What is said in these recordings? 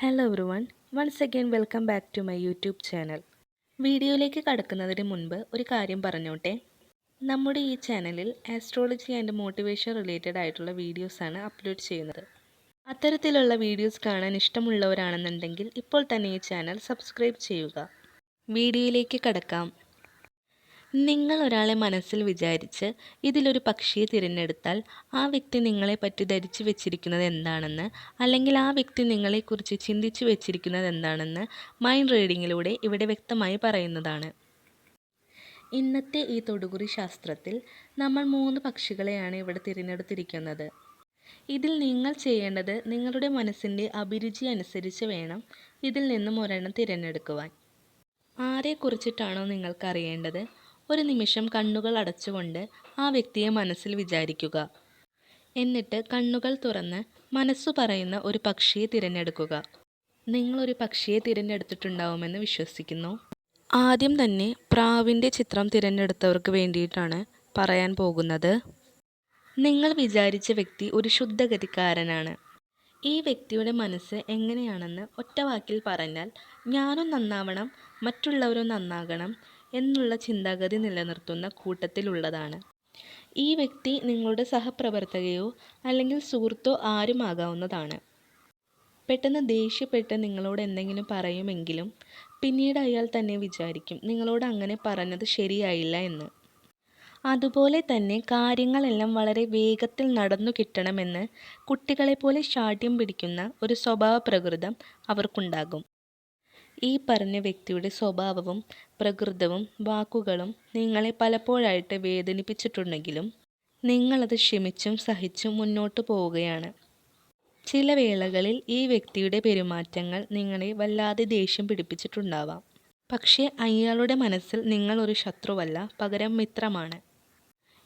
Hello everyone, once again welcome back to my YouTube channel. വീഡിയോയിലേക്ക് കടക്കുന്നതിന് മുൻപ് ഒരു കാര്യം പറഞ്ഞോട്ടെ. നമ്മുടെ ഈ ചാനലിൽ ആസ്ട്രോളജി ആൻഡ് മോട്ടിവേഷൻ റിലേറ്റഡ് ആയിട്ടുള്ള വീഡിയോസാണ് അപ്ലോഡ് ചെയ്യുന്നത്. അത്തരത്തിലുള്ള വീഡിയോസ് കാണാൻ ഇഷ്ടമുള്ളവരാണെന്നുണ്ടെങ്കിൽ ഇപ്പോൾ തന്നെ ഈ ചാനൽ സബ്സ്ക്രൈബ് ചെയ്യുക. വീഡിയോയിലേക്ക് കടക്കാം. നിങ്ങൾ ഒരാളെ മനസ്സിൽ വിചാരിച്ച് ഇതിലൊരു പക്ഷിയെ തിരഞ്ഞെടുത്താൽ ആ വ്യക്തി നിങ്ങളെപ്പറ്റി ധരിച്ചു വെച്ചിരിക്കുന്നത് എന്താണെന്ന്, അല്ലെങ്കിൽ ആ വ്യക്തി നിങ്ങളെക്കുറിച്ച് ചിന്തിച്ചു വെച്ചിരിക്കുന്നത് എന്താണെന്ന് മൈൻഡ് റീഡിങ്ങിലൂടെ ഇവിടെ വ്യക്തമായി പറയുന്നതാണ്. ഇന്നത്തെ ഈ തൊടുകുറി ശാസ്ത്രത്തിൽ നമ്മൾ 3 പക്ഷികളെയാണ് ഇവിടെ തിരഞ്ഞെടുത്തിരിക്കുന്നത്. ഇതിൽ നിങ്ങൾ ചെയ്യേണ്ടത് നിങ്ങളുടെ മനസ്സിൻ്റെ അഭിരുചി അനുസരിച്ച് വേണം ഇതിൽ നിന്നും ഒരെണ്ണം തിരഞ്ഞെടുക്കുവാൻ. ആരെക്കുറിച്ചിട്ടാണോ നിങ്ങൾക്ക് അറിയേണ്ടത്, ഒരു നിമിഷം കണ്ണുകൾ അടച്ചുകൊണ്ട് ആ വ്യക്തിയെ മനസ്സിൽ വിചാരിക്കുക. എന്നിട്ട് കണ്ണുകൾ തുറന്ന് മനസ്സു പറയുന്ന ഒരു പക്ഷിയെ തിരഞ്ഞെടുക്കുക. നിങ്ങളൊരു പക്ഷിയെ തിരഞ്ഞെടുത്തിട്ടുണ്ടാവുമെന്ന് വിശ്വസിക്കുന്നു. ആദ്യം തന്നെ പ്രാവിൻ്റെ ചിത്രം തിരഞ്ഞെടുത്തവർക്ക് വേണ്ടിയിട്ടാണ് പറയാൻ പോകുന്നത്. നിങ്ങൾ വിചാരിച്ച വ്യക്തി ഒരു ശുദ്ധഗതിക്കാരനാണ്. ഈ വ്യക്തിയുടെ മനസ്സ് എങ്ങനെയാണെന്ന് ഒറ്റ വാക്കിൽ പറഞ്ഞാൽ, ഞാനും നന്നാവണം, മറ്റുള്ളവരും നന്നാകണം എന്നുള്ള ചിന്താഗതി നിലനിർത്തുന്ന കൂട്ടത്തിലുള്ളതാണ്. ഈ വ്യക്തി നിങ്ങളുടെ സഹപ്രവർത്തകയോ അല്ലെങ്കിൽ സുഹൃത്തോ ആരുമാകാവുന്നതാണ്. പെട്ടെന്ന് ദേഷ്യപ്പെട്ട് നിങ്ങളോട് എന്തെങ്കിലും പറയുമെങ്കിലും പിന്നീട് അയാൾ തന്നെ വിചാരിക്കും നിങ്ങളോട് അങ്ങനെ പറഞ്ഞത് ശരിയായില്ല എന്ന്. അതുപോലെ തന്നെ കാര്യങ്ങളെല്ലാം വളരെ വേഗത്തിൽ നടന്നു കിട്ടണമെന്ന് കുട്ടികളെപ്പോലെ ശാഠ്യം പിടിക്കുന്ന ഒരു സ്വഭാവ പ്രകൃതം അവർക്കുണ്ടാകും. ഈ പറഞ്ഞ വ്യക്തിയുടെ സ്വഭാവവും പ്രകൃതവും വാക്കുകളും നിങ്ങളെ പലപ്പോഴായിട്ട് വേദനിപ്പിച്ചിട്ടുണ്ടെങ്കിലും നിങ്ങളത് ക്ഷമിച്ചും സഹിച്ചും മുന്നോട്ട് പോവുകയാണ്. ചില വേളകളിൽ ഈ വ്യക്തിയുടെ പെരുമാറ്റങ്ങൾ നിങ്ങളെ വല്ലാതെ ദേഷ്യം പിടിപ്പിച്ചിട്ടുണ്ടാവാം. പക്ഷേ അയാളുടെ മനസ്സിൽ നിങ്ങൾ ഒരു ശത്രുവല്ല, പകരം മിത്രമാണ്.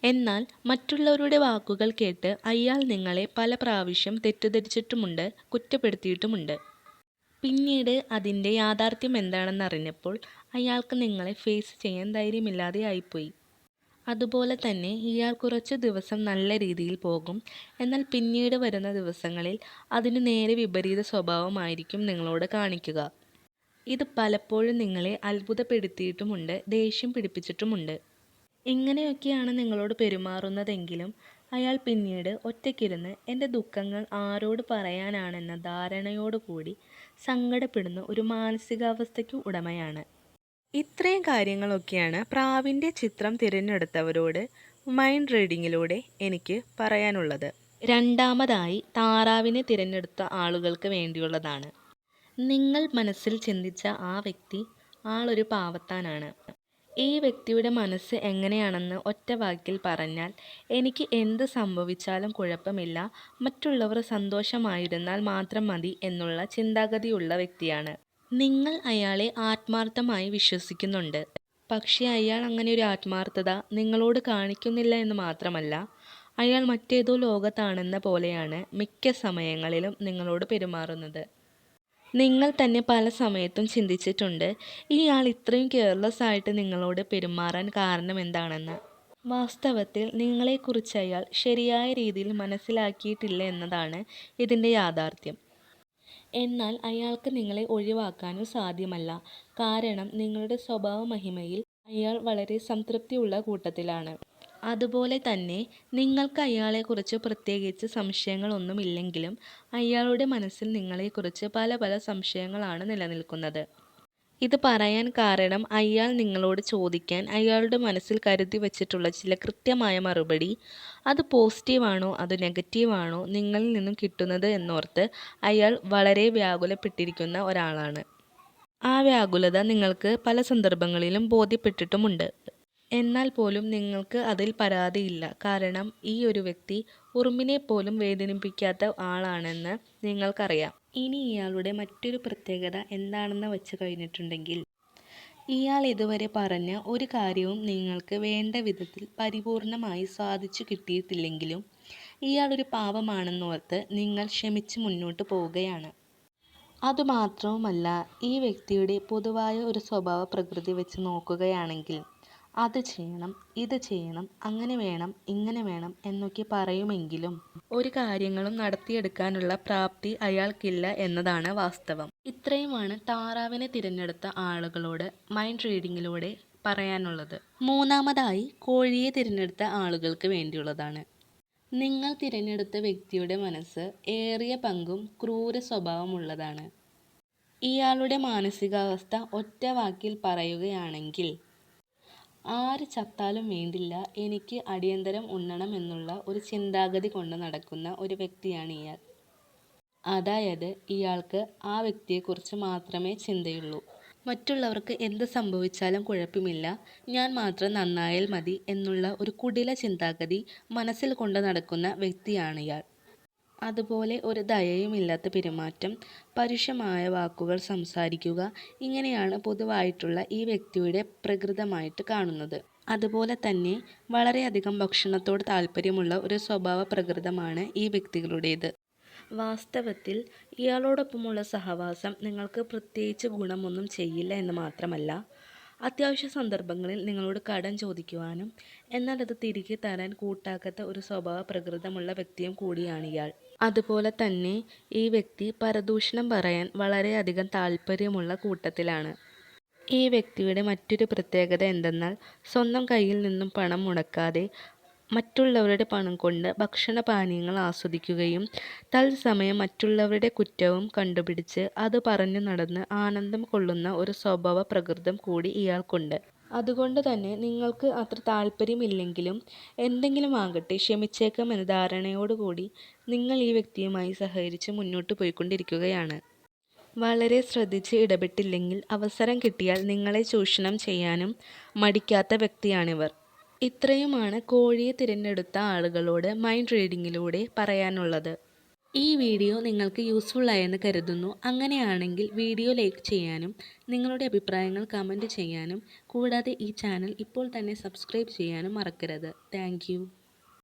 എന്നാൽ മറ്റുള്ളവരുടെ വാക്കുകൾ കേട്ട് അയാൾ നിങ്ങളെ പല പ്രാവശ്യം തെറ്റിദ്ധരിച്ചിട്ടുമുണ്ട്, കുറ്റപ്പെടുത്തിയിട്ടുമുണ്ട്. പിന്നീട് അതിൻ്റെ യാഥാർത്ഥ്യം എന്താണെന്നറിഞ്ഞപ്പോൾ അയാൾക്ക് നിങ്ങളെ ഫേസ് ചെയ്യാൻ ധൈര്യമില്ലാതെ ആയിപ്പോയി. അതുപോലെ തന്നെ ഇയാൾ കുറച്ച് ദിവസം നല്ല രീതിയിൽ പോകും, എന്നാൽ പിന്നീട് വരുന്ന ദിവസങ്ങളിൽ അതിന് നേരെ വിപരീത സ്വഭാവമായിരിക്കും നിങ്ങളോട് കാണിക്കുക. ഇത് പലപ്പോഴും നിങ്ങളെ അത്ഭുതപ്പെടുത്തിയിട്ടുമുണ്ട്, ദേഷ്യം പിടിപ്പിച്ചിട്ടുമുണ്ട്. ഇങ്ങനെയൊക്കെയാണ് നിങ്ങളോട് പെരുമാറുന്നതെങ്കിലും അയാൾ പിന്നീട് ഒറ്റയ്ക്കിരുന്ന് എൻ്റെ ദുഃഖങ്ങൾ ആരോട് പറയാനാണെന്ന ധാരണയോടുകൂടി സങ്കടപ്പെടുന്ന ഒരു മാനസികാവസ്ഥയ്ക്ക് ഉടമയാണ്. ഇത്രയും കാര്യങ്ങളൊക്കെയാണ് പ്രാവിൻ്റെ ചിത്രം തിരഞ്ഞെടുത്തവരോട് മൈൻഡ് റീഡിങ്ങിലൂടെ എനിക്ക് പറയാനുള്ളത്. രണ്ടാമതായി താറാവിനെ തിരഞ്ഞെടുത്ത ആളുകൾക്ക് വേണ്ടിയുള്ളതാണ്. നിങ്ങൾ മനസ്സിൽ ചിന്തിച്ച ആ വ്യക്തി ആളൊരു പാവത്താനാണ്. ഈ വ്യക്തിയുടെ മനസ്സ് എങ്ങനെയാണെന്ന് ഒറ്റ വാക്കിൽ പറഞ്ഞാൽ, എനിക്ക് എന്ത് സംഭവിച്ചാലും കുഴപ്പമില്ല, മറ്റുള്ളവർ സന്തോഷമായിരുന്നാൽ മാത്രം മതി എന്നുള്ള ചിന്താഗതിയുള്ള വ്യക്തിയാണ്. നിങ്ങൾ അയാളെ ആത്മാർത്ഥമായി വിശ്വസിക്കുന്നുണ്ട്. പക്ഷേ അയാൾ അങ്ങനെ ഒരു ആത്മാർത്ഥത നിങ്ങളോട് കാണിക്കുന്നില്ല എന്ന് മാത്രമല്ല, അയാൾ മറ്റേതോ ലോകത്താണെന്ന പോലെയാണ് മിക്ക സമയങ്ങളിലും നിങ്ങളോട് പെരുമാറുന്നത്. നിങ്ങൾ തന്നെ പല സമയത്തും ചിന്തിച്ചിട്ടുണ്ട് ഇയാൾ ഇത്രയും കെയർലെസ് ആയിട്ട് നിങ്ങളോട് പെരുമാറാൻ കാരണം എന്താണെന്ന്. വാസ്തവത്തിൽ നിങ്ങളെക്കുറിച്ച് അയാൾ ശരിയായ രീതിയിൽ മനസ്സിലാക്കിയിട്ടില്ല എന്നതാണ് ഇതിൻ്റെ യാഥാർത്ഥ്യം. എന്നാൽ അയാൾക്ക് നിങ്ങളെ ഒഴിവാക്കാനും സാധ്യമല്ല. കാരണം നിങ്ങളുടെ സ്വഭാവ മഹിമയിൽ അയാൾ വളരെ സംതൃപ്തിയുള്ള കൂട്ടത്തിലാണ്. അതുപോലെ തന്നെ നിങ്ങൾക്ക് അയാളെക്കുറിച്ച് പ്രത്യേകിച്ച് സംശയങ്ങളൊന്നുമില്ലെങ്കിലും അയാളുടെ മനസ്സിൽ നിങ്ങളെക്കുറിച്ച് പല പല സംശയങ്ങളാണ് നിലനിൽക്കുന്നത്. ഇത് പറയാൻ കാരണം അയാൾ നിങ്ങളോട് ചോദിക്കാൻ അയാളുടെ മനസ്സിൽ കരുതി വച്ചിട്ടുള്ള ചില കൃത്യമായ മറുപടി, അത് പോസിറ്റീവാണോ അതോ നെഗറ്റീവാണോ നിങ്ങളിൽ നിന്നും കിട്ടുന്നത് എന്നോർത്ത് അയാൾ വളരെ വ്യാകുലപ്പെട്ടിരിക്കുന്ന ഒരാളാണ്. ആ വ്യാകുലത നിങ്ങൾക്ക് പല സന്ദർഭങ്ങളിലും ബോധ്യപ്പെട്ടിട്ടുമുണ്ട്. എന്നാൽ പോലും നിങ്ങൾക്ക് അതിൽ പരാതിയില്ല. കാരണം ഈ ഒരു വ്യക്തി ഉറുമ്പിനെ പോലും വേദനിപ്പിക്കാത്ത ആളാണെന്ന് നിങ്ങൾക്കറിയാം. ഇനി ഇയാളുടെ മറ്റൊരു പ്രത്യേകത എന്താണെന്ന് വെച്ച് കഴിഞ്ഞിട്ടുണ്ടെങ്കിൽ, ഇയാൾ ഇതുവരെ പറഞ്ഞ ഒരു കാര്യവും നിങ്ങൾക്ക് വേണ്ട വിധത്തിൽ പരിപൂർണമായി സാധിച്ചു കിട്ടിയിട്ടില്ലെങ്കിലും ഇയാളൊരു പാവമാണെന്നോർത്ത് നിങ്ങൾ ക്ഷമിച്ച് മുന്നോട്ട് പോവുകയാണ്. അതുമാത്രവുമല്ല, ഈ വ്യക്തിയുടെ പൊതുവായ ഒരു സ്വഭാവ പ്രകൃതി വെച്ച് നോക്കുകയാണെങ്കിൽ അത് ചെയ്യണം, ഇത് ചെയ്യണം, അങ്ങനെ വേണം, ഇങ്ങനെ വേണം എന്നൊക്കെ പറയുമെങ്കിലും ഒരു കാര്യങ്ങളും നടത്തിയെടുക്കാനുള്ള പ്രാപ്തി അയാൾക്കില്ല എന്നതാണ് വാസ്തവം. ഇത്രയുമാണ് താറാവിനെ തിരഞ്ഞെടുത്ത ആളുകളോട് മൈൻഡ് റീഡിങ്ങിലൂടെ പറയാനുള്ളത്. മൂന്നാമതായി കോഴിയെ തിരഞ്ഞെടുത്ത ആളുകൾക്ക് വേണ്ടിയുള്ളതാണ്. നിങ്ങൾ തിരഞ്ഞെടുത്ത വ്യക്തിയുടെ മനസ്സ് ഏറിയ പങ്കും ക്രൂര സ്വഭാവമുള്ളതാണ്. ഇയാളുടെ മാനസികാവസ്ഥ ഒറ്റ വാക്കിൽ പറയുകയാണെങ്കിൽ, ആര് ചത്താലും വേണ്ടില്ല, എനിക്ക് അടിയന്തരം ഉണ്ണണം എന്നുള്ള ഒരു ചിന്താഗതി കൊണ്ട് നടക്കുന്ന ഒരു വ്യക്തിയാണ് ഇയാൾ. അതായത് ഇയാൾക്ക് ആ വ്യക്തിയെക്കുറിച്ച് മാത്രമേ ചിന്തയുള്ളൂ. മറ്റുള്ളവർക്ക് എന്ത് സംഭവിച്ചാലും കുഴപ്പമില്ല, ഞാൻ മാത്രം നന്നായാൽ മതി എന്നുള്ള ഒരു കുടില ചിന്താഗതി മനസ്സിൽ കൊണ്ട് നടക്കുന്ന വ്യക്തിയാണിയാൾ. അതുപോലെ ഒരു ദയയുമില്ലാത്ത പെരുമാറ്റം, പരുഷമായ വാക്കുകൾ സംസാരിക്കുക, ഇങ്ങനെയാണ് പൊതുവായിട്ടുള്ള ഈ വ്യക്തിയുടെ പ്രകൃതമായിട്ട് കാണുന്നത്. അതുപോലെ തന്നെ വളരെയധികം ഭക്ഷണത്തോട് താല്പര്യമുള്ള ഒരു സ്വഭാവ പ്രകൃതമാണ് ഈ വ്യക്തികളുടേത്. വാസ്തവത്തിൽ ഇയാളോടൊപ്പമുള്ള സഹവാസം നിങ്ങൾക്ക് പ്രത്യേകിച്ച് ഗുണമൊന്നും ചെയ്യില്ല എന്ന് മാത്രമല്ല, അത്യാവശ്യ സന്ദർഭങ്ങളിൽ നിങ്ങളോട് കടം ചോദിക്കുവാനും എന്നാൽ അത് തിരികെ തരാൻ കൂട്ടാക്കാത്ത ഒരു സ്വഭാവ പ്രകൃതമുള്ള വ്യക്തിയും കൂടിയാണ് ഇയാൾ. അതുപോലെ തന്നെ ഈ വ്യക്തി പരദൂഷണം പറയാൻ വളരെയധികം താല്പര്യമുള്ള കൂട്ടത്തിലാണ്. ഈ വ്യക്തിയുടെ മറ്റൊരു പ്രത്യേകത എന്തെന്നാൽ, സ്വന്തം കയ്യിൽ നിന്നും പണം മുടക്കാതെ മറ്റുള്ളവരുടെ പണം കൊണ്ട് ഭക്ഷണപാനീയങ്ങൾ ആസ്വദിക്കുകയും തത്സമയം മറ്റുള്ളവരുടെ കുറ്റവും കണ്ടുപിടിച്ച് അത് പറഞ്ഞു നടന്ന് ആനന്ദം കൊള്ളുന്ന ഒരു സ്വഭാവ പ്രകൃതം കൂടി ഇയാൾക്കുണ്ട്. അതുകൊണ്ട് തന്നെ നിങ്ങൾക്ക് അത്ര താല്പര്യമില്ലെങ്കിലും എന്തെങ്കിലും ആകട്ടെ ക്ഷമിച്ചേക്കാം എന്ന ധാരണയോടുകൂടി നിങ്ങൾ ഈ വ്യക്തിയുമായി സഹകരിച്ച് മുന്നോട്ട് പോയിക്കൊണ്ടിരിക്കുകയാണ്. വളരെ ശ്രദ്ധിച്ച് ഇടപെട്ടില്ലെങ്കിൽ അവസരം കിട്ടിയാൽ നിങ്ങളെ ചൂഷണം ചെയ്യാനും മടിക്കാത്ത വ്യക്തിയാണിവർ. ഇത്രയുമാണ് കോഴിയെ തിരഞ്ഞെടുത്ത ആളുകളോട് മൈൻഡ് റീഡിങ്ങിലൂടെ പറയാനുള്ളത്. ഈ വീഡിയോ നിങ്ങൾക്ക് യൂസ്ഫുൾ ആയെന്ന് കരുതുന്നു. അങ്ങനെയാണെങ്കിൽ വീഡിയോ ലൈക്ക് ചെയ്യാനും നിങ്ങളുടെ അഭിപ്രായങ്ങൾ കമൻറ്റ് ചെയ്യാനും കൂടാതെ ഈ ചാനൽ ഇപ്പോൾ തന്നെ സബ്സ്ക്രൈബ് ചെയ്യാനും മറക്കരുത്. താങ്ക്